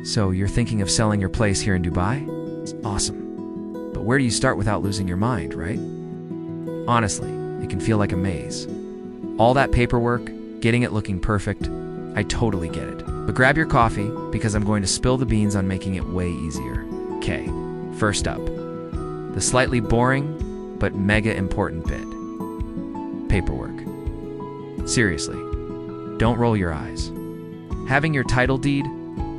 So you're thinking of selling your place here in Dubai? It's awesome. But where do you start without losing your mind, right? Honestly, it can feel like a maze. All that paperwork, getting it looking perfect, I totally get it. But grab your coffee, because I'm going to spill the beans on making it way easier. Okay, first up, the slightly boring, but mega important bit. Paperwork. Seriously, don't roll your eyes. Having your title deed,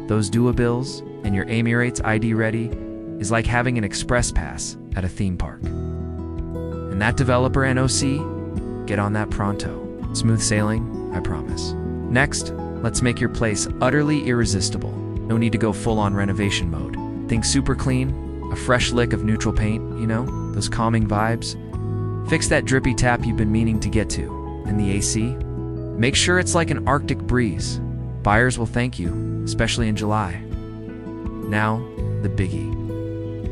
those DUA bills, and your Emirates ID ready is like having an express pass at a theme park. And that developer NOC, get on that pronto. Smooth sailing, I promise. Next, let's make your place utterly irresistible. No need to go full-on renovation mode. Think super clean, a fresh lick of neutral paint, you know, those calming vibes. Fix that drippy tap you've been meaning to get to. And the AC? Make sure it's like an Arctic breeze. Buyers will thank you, especially in July. Now, the biggie.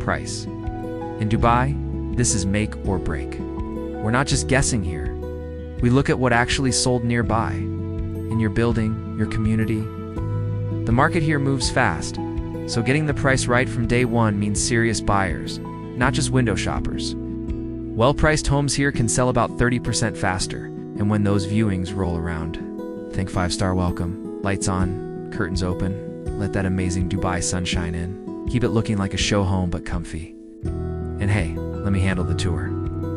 Price. In Dubai, this is make or break. We're not just guessing here. We look at what actually sold nearby, in your building, your community. The market here moves fast, so getting the price right from day one means serious buyers, not just window shoppers. Well-priced homes here can sell about 30% faster, and when those viewings roll around, think 5-star welcome, lights on, curtains open, let that amazing Dubai sunshine in. Keep it looking like a show home but comfy. And hey, let me handle the tour.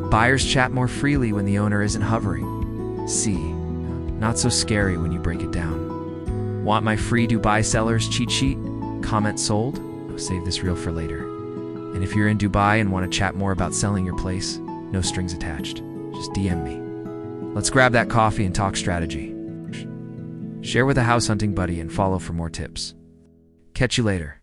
Buyers chat more freely when the owner isn't hovering. See, not so scary when you break it down. Want my free Dubai sellers cheat sheet? Comment sold? I'll save this reel for later. And if you're in Dubai and want to chat more about selling your place, no strings attached. Just DM me. Let's grab that coffee and talk strategy. Share with a house hunting buddy and follow for more tips. Catch you later.